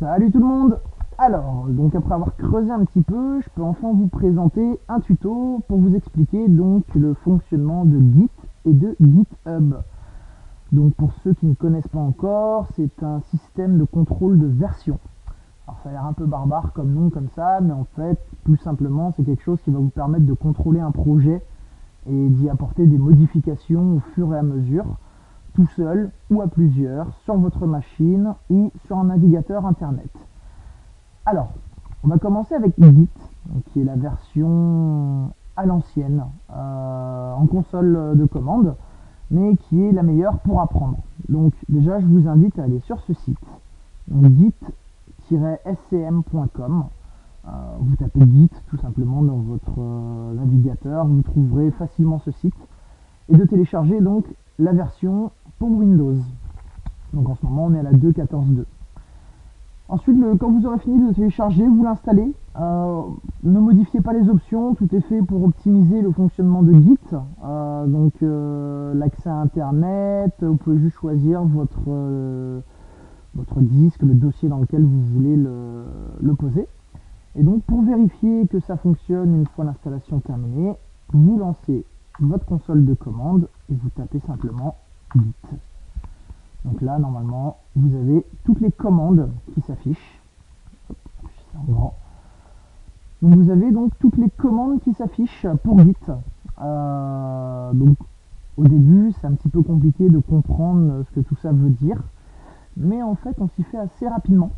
Salut tout le monde. Alors, donc après avoir creusé un petit peu, je peux enfin vous présenter un tuto pour vous expliquer donc le fonctionnement de Git et de GitHub. Donc pour ceux qui ne connaissent pas encore, c'est un système de contrôle de version. Alors ça a l'air un peu barbare comme nom comme ça, mais en fait, tout simplement, c'est quelque chose qui va vous permettre de contrôler un projet et d'y apporter des modifications au fur et à mesure, tout seul ou à plusieurs, sur votre machine ou sur un navigateur internet. Alors, on va commencer avec Git, qui est la version à l'ancienne, en console de commande, mais qui est la meilleure pour apprendre. Donc déjà, je vous invite à aller sur ce site, git-scm.com. Vous tapez Git tout simplement dans votre navigateur, vous trouverez facilement ce site, et de télécharger donc la version pour Windows. Donc en ce moment, on est à la 2.14.2. Ensuite, quand vous aurez fini de télécharger, vous l'installez. Ne modifiez pas les options, tout est fait pour optimiser le fonctionnement de Git. L'accès à Internet, vous pouvez juste choisir votre disque, le dossier dans lequel vous voulez le poser. Et donc pour vérifier que ça fonctionne une fois l'installation terminée, vous lancez votre console de commande et vous tapez simplement Git. Donc là, normalement, vous avez toutes les commandes qui s'affichent. Donc vous avez donc toutes les commandes qui s'affichent pour Git. Donc au début, c'est un petit peu compliqué de comprendre ce que tout ça veut dire. Mais en fait, on s'y fait assez rapidement.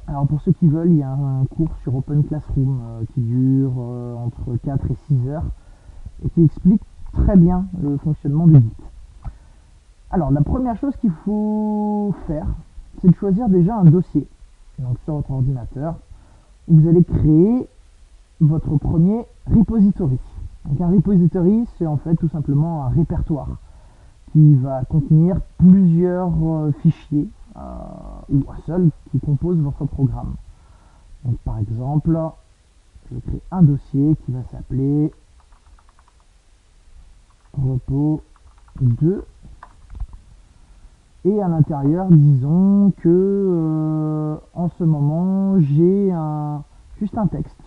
Alors pour ceux qui veulent, il y a un cours sur Open Classroom qui dure entre 4 et 6 heures et qui explique très bien le fonctionnement de Git. Alors la première chose qu'il faut faire, c'est de choisir déjà un dossier. Donc sur votre ordinateur, vous allez créer votre premier repository. Donc un repository, c'est en fait tout simplement un répertoire qui va contenir plusieurs fichiers ou un seul qui compose votre programme. Donc par exemple, je vais créer un dossier qui va s'appeler repo 2. Et à l'intérieur, disons que en ce moment, j'ai juste un texte.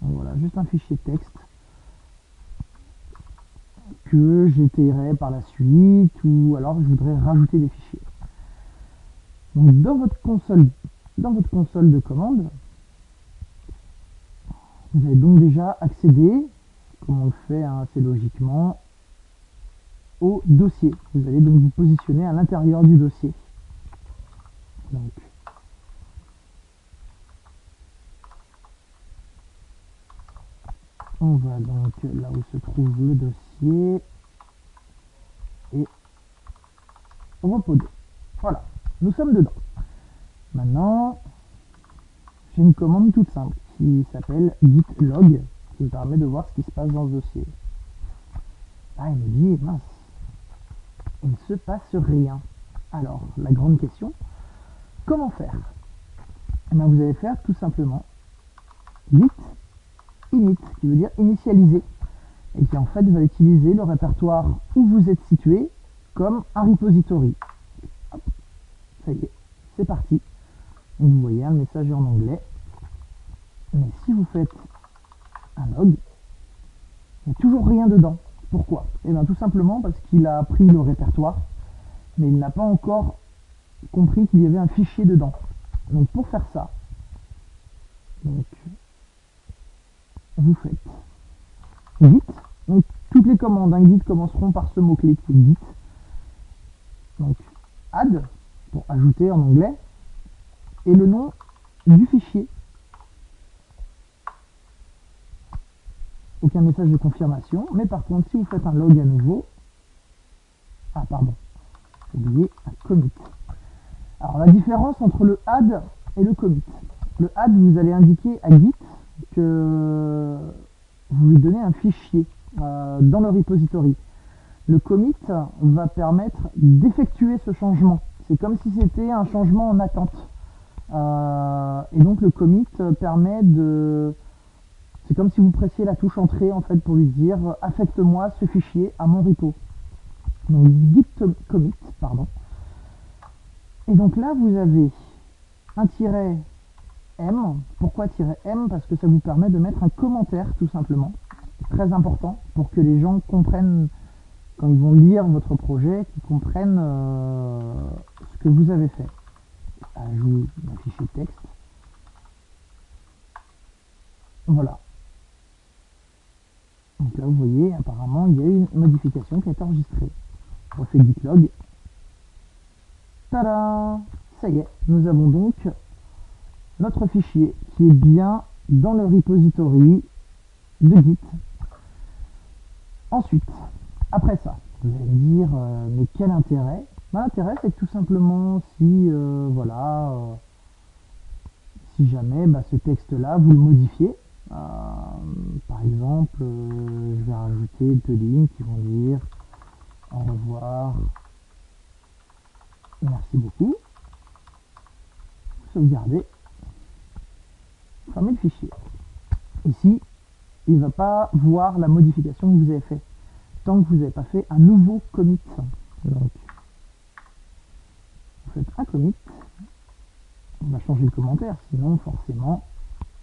Donc voilà, juste un fichier texte que j'étayerai par la suite, ou alors je voudrais rajouter des fichiers. Donc dans votre console de commande, vous allez donc déjà accéder, comme on le fait assez logiquement, au dossier. Vous allez donc vous positionner à l'intérieur du dossier. Donc, on va donc là où se trouve le dossier et repos 2. Voilà, nous sommes dedans. Maintenant, j'ai une commande toute simple qui s'appelle git log, qui me permet de voir ce qui se passe dans ce dossier. Ah, il me dit, mince, il ne se passe rien. Alors, la grande question, comment faire? Eh bien, vous allez faire tout simplement git init, qui veut dire initialiser, et qui en fait va utiliser le répertoire où vous êtes situé comme un repository. Hop, ça y est, c'est parti. Donc vous voyez, un message en anglais. Mais si vous faites un log, il n'y a toujours rien dedans. Pourquoi? Eh bien tout simplement parce qu'il a pris le répertoire, mais il n'a pas encore compris qu'il y avait un fichier dedans. Donc pour faire ça, donc, vous faites git. Donc toutes les commandes git commenceront par ce mot-clé qui est git. Donc add, pour ajouter en anglais, et le nom du fichier. Aucun message de confirmation, mais par contre si vous faites un log à nouveau, j'ai oublié un commit. Alors la différence entre le add et le commit. Le add, vous allez indiquer à Git que vous lui donnez un fichier dans le repository. Le commit va permettre d'effectuer ce changement. C'est comme si c'était un changement en attente. Et donc le commit permet de... C'est comme si vous pressiez la touche entrée en fait pour lui dire affecte-moi ce fichier à mon repo. Donc git commit, pardon. Et donc là vous avez un tiret M. Pourquoi tiret M? Parce que ça vous permet de mettre un commentaire tout simplement. Très important pour que les gens comprennent, quand ils vont lire votre projet, qu'ils comprennent ce que vous avez fait. Ajout d'un fichier texte. Voilà. Donc là, vous voyez, apparemment, il y a eu une modification qui a été enregistrée. Je refais git log. Tada! Ça y est, nous avons donc notre fichier qui est bien dans le repository de Git. Ensuite, après ça, vous allez me dire, mais quel intérêt? L'intérêt, c'est que tout simplement, si voilà, si jamais ce texte-là, vous le modifiez, par exemple, je vais rajouter 2 lignes qui vont dire au revoir, merci beaucoup, sauvegardez, fermez le fichier. Ici, il ne va pas voir la modification que vous avez fait tant que vous n'avez pas fait un nouveau commit. Donc, vous faites un commit, on va changer le commentaire, sinon forcément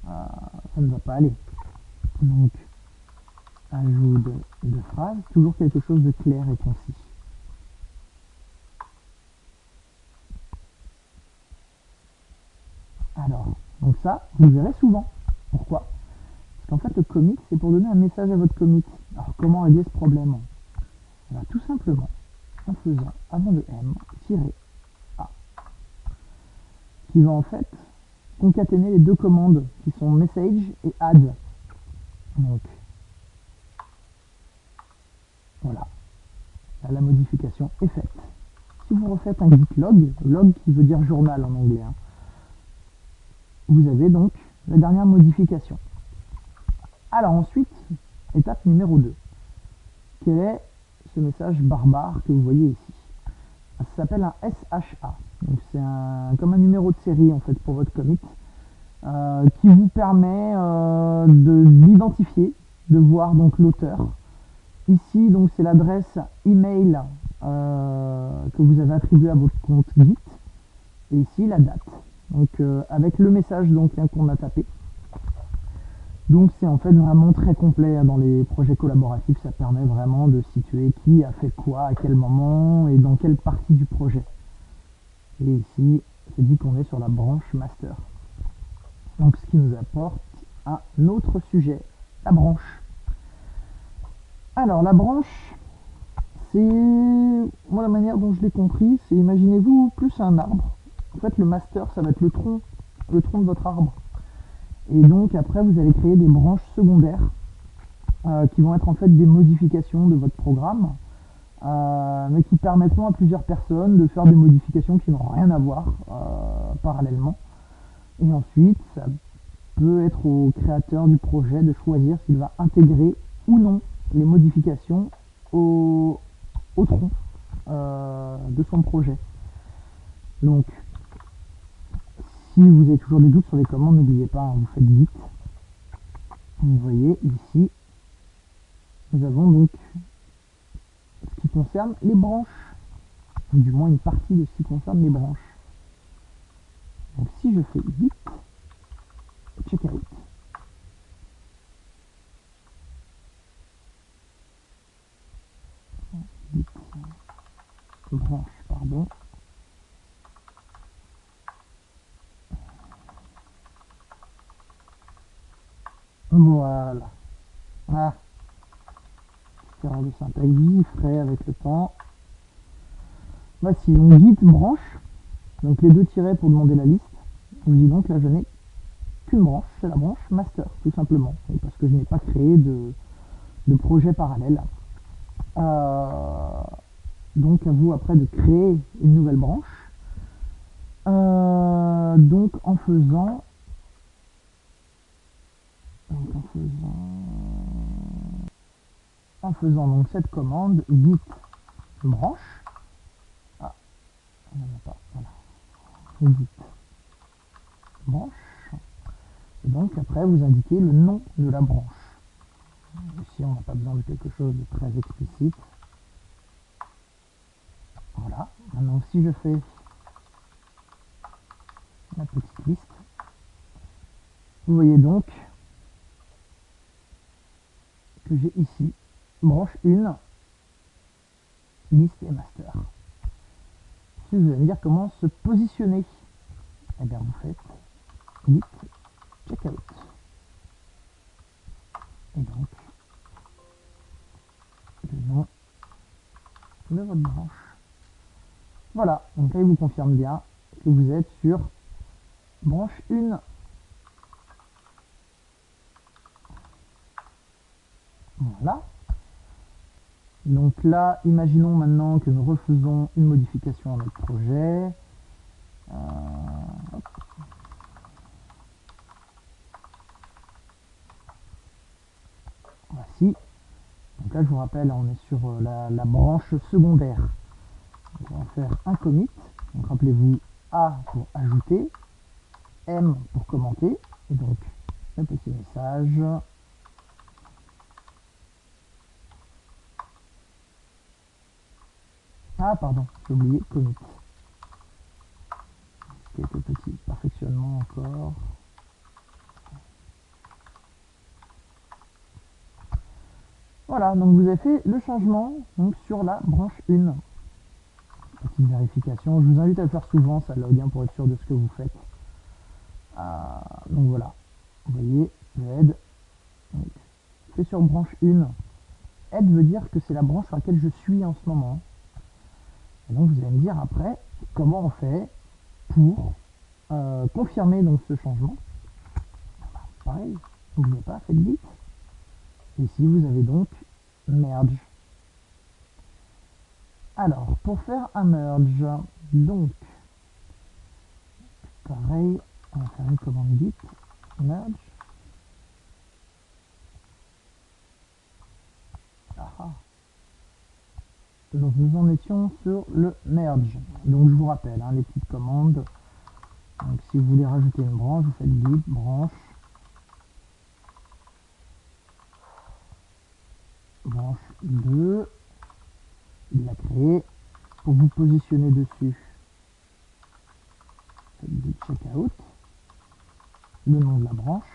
ça ne va pas aller. Donc, ajout de phrase, toujours quelque chose de clair et concis. Alors, donc ça, vous le verrez souvent. Pourquoi? Parce qu'en fait, le commit, c'est pour donner un message à votre commit. Alors, comment régler ce problème? Alors, tout simplement, en faisant avant le M, -A, qui va en fait concaténer les deux commandes qui sont message et add. Donc, voilà, là, la modification est faite. Si vous refaites un git log, log qui veut dire journal en anglais, vous avez donc la dernière modification. Alors ensuite, étape numéro 2. Quel est ce message barbare que vous voyez ici? Ça s'appelle un SHA. Donc c'est comme un numéro de série en fait pour votre commit qui vous permet de l'identifier, de voir donc l'auteur. Ici donc c'est l'adresse email que vous avez attribuée à votre compte Git et ici la date. Donc avec le message donc qu'on a tapé. Donc c'est en fait vraiment très complet dans les projets collaboratifs, ça permet vraiment de situer qui a fait quoi, à quel moment et dans quelle partie du projet. Et ici, c'est dit qu'on est sur la branche master. Donc ce qui nous apporte un autre sujet, la branche. Alors la branche, c'est, moi la manière dont je l'ai compris, c'est imaginez-vous plus un arbre. En fait le master ça va être le tronc de votre arbre. Et donc après vous allez créer des branches secondaires qui vont être en fait des modifications de votre programme, mais qui permettront à plusieurs personnes de faire des modifications qui n'ont rien à voir parallèlement. Et ensuite ça peut être au créateur du projet de choisir s'il va intégrer ou non les modifications au tronc de son projet. Donc si vous avez toujours des doutes sur les commandes, n'oubliez pas, vous faites git. Vous voyez ici, nous avons donc ce qui concerne les branches, ou du moins une partie de ce qui concerne les branches. Donc si je fais git checkout, git branche, pardon, voilà. Ah, erreur de syntaxe, j'y ferai avec le temps. Voici donc git branche, donc les deux tirets pour demander la liste. Je dis donc là je n'ai qu'une branche, c'est la branche master tout simplement, parce que je n'ai pas créé de projet parallèle. Donc à vous après de créer une nouvelle branche. Donc en faisant donc cette commande git branche. Ah, il n'y en a pas, voilà. Git branche. Et donc après vous indiquez le nom de la branche. Ici on n'a pas besoin de quelque chose de très explicite. Voilà. Maintenant si je fais la petite Vous voyez donc que j'ai ici branche 1, liste et master. Si vous allez me dire comment se positionner, eh bien vous faites git checkout. Et donc le nom de votre branche. Voilà, donc là il vous confirme bien que vous êtes sur branche 1. Voilà. Donc là, imaginons maintenant que nous refaisons une modification à notre projet. Voici. Donc là, je vous rappelle, on est sur la branche secondaire. Donc on va faire un commit. Donc rappelez-vous, A pour ajouter, M pour commenter. Et donc, un petit message. Ah, pardon, j'ai oublié commit. Quelques petits perfectionnements encore. Voilà, donc vous avez fait le changement donc, sur la branche 1. Petite vérification, je vous invite à le faire souvent, ça log pour être sûr de ce que vous faites. Donc voilà, vous voyez, le head, donc, fait sur branche 1. Head veut dire que c'est la branche sur laquelle je suis en ce moment. Et donc vous allez me dire après comment on fait pour confirmer donc ce changement. Pareil, n'oubliez pas, faites git. Ici vous avez donc merge. Alors pour faire un merge, donc pareil, on va faire une commande git merge. Donc nous en étions sur le merge. Donc je vous rappelle hein, les petites commandes. Donc si vous voulez rajouter une branche, vous faites git branche 2. Il l'a créé. Pour vous positionner dessus, faites git checkout. Le nom de la branche.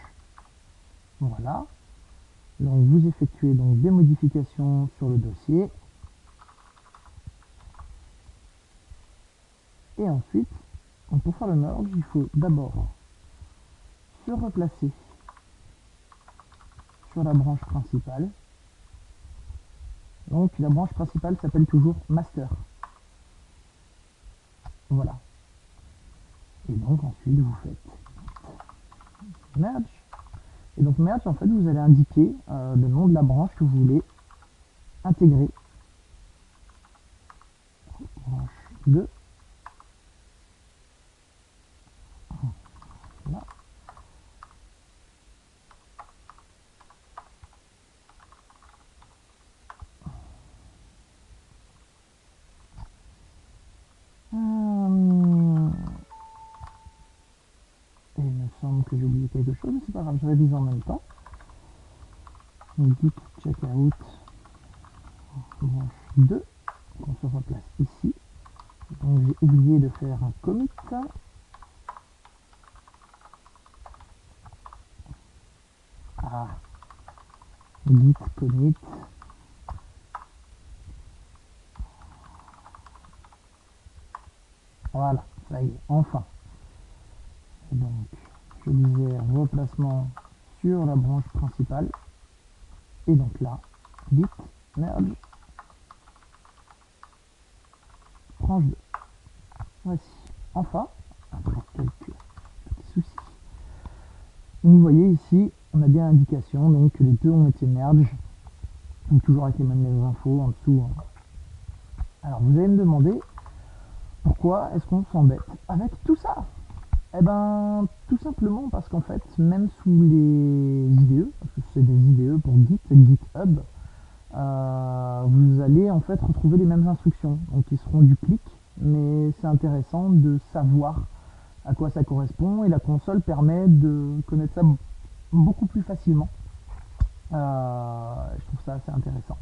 Voilà. Donc vous effectuez donc des modifications sur le dossier. Et ensuite, donc pour faire le merge, il faut d'abord se replacer sur la branche principale. Donc la branche principale s'appelle toujours master. Voilà. Et donc ensuite vous faites merge. Et donc merge, en fait, vous allez indiquer le nom de la branche que vous voulez intégrer. Branche 2. Voilà. Et il me semble que j'ai oublié quelque chose, mais c'est pas grave, je révise en même temps. Donc git checkout branche 2. On se replace ici. Donc j'ai oublié de faire un commit. Git commit. Voilà, ça y est, enfin. Et donc, je disais replacement sur la branche principale. Et donc là, git merge branche 2. Voici, enfin, après quelques petits soucis. Donc vous voyez ici, on a bien l'indication donc que les deux ont été merge. Donc toujours avec les mêmes infos en dessous. Alors vous allez me demander pourquoi est-ce qu'on s'embête avec tout ça? Eh ben tout simplement parce qu'en fait, même sous les IDE, parce que c'est des IDE pour Git, GitHub, vous allez en fait retrouver les mêmes instructions, donc qui seront du clic, mais c'est intéressant de savoir à quoi ça correspond et la console permet de connaître ça beaucoup plus facilement. Je trouve ça assez intéressant.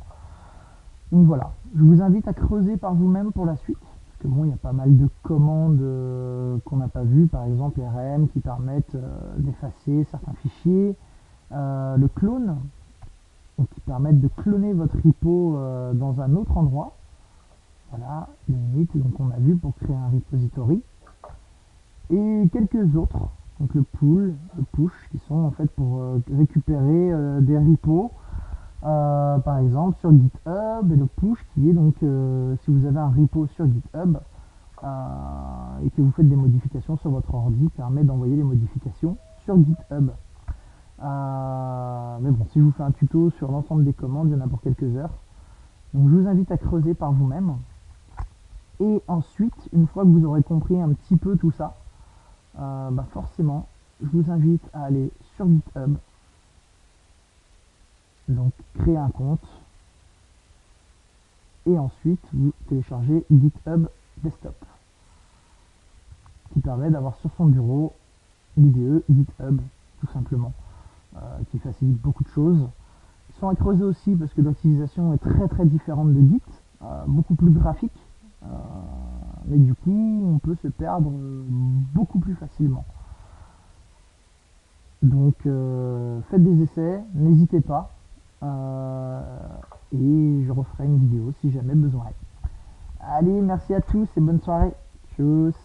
Donc voilà, je vous invite à creuser par vous-même pour la suite. parce que bon, il y a pas mal de commandes qu'on n'a pas vues, par exemple RM qui permettent d'effacer certains fichiers, le clone, donc qui permettent de cloner votre repo dans un autre endroit. Voilà, les limites, donc on a vu pour créer un repository. Et quelques autres, donc le pull, le push, qui sont en fait pour récupérer des repos, par exemple sur GitHub, et le push qui est donc si vous avez un repo sur GitHub et que vous faites des modifications sur votre ordi, permet d'envoyer les modifications sur GitHub. Mais bon, si je vous fais un tuto sur l'ensemble des commandes, il y en a pour quelques heures. Donc je vous invite à creuser par vous-même. Et ensuite, une fois que vous aurez compris un petit peu tout ça, forcément, je vous invite à aller sur GitHub, donc créer un compte, et ensuite vous téléchargez GitHub Desktop, qui permet d'avoir sur son bureau l'IDE GitHub, tout simplement, qui facilite beaucoup de choses. Ils sont à creuser aussi parce que l'utilisation est très très différente de Git, beaucoup plus graphique, mais du coup on peut se perdre beaucoup plus facilement. Donc faites des essais, n'hésitez pas, et je referai une vidéo si jamais besoin. Allez, merci à tous et bonne soirée. Tchuss.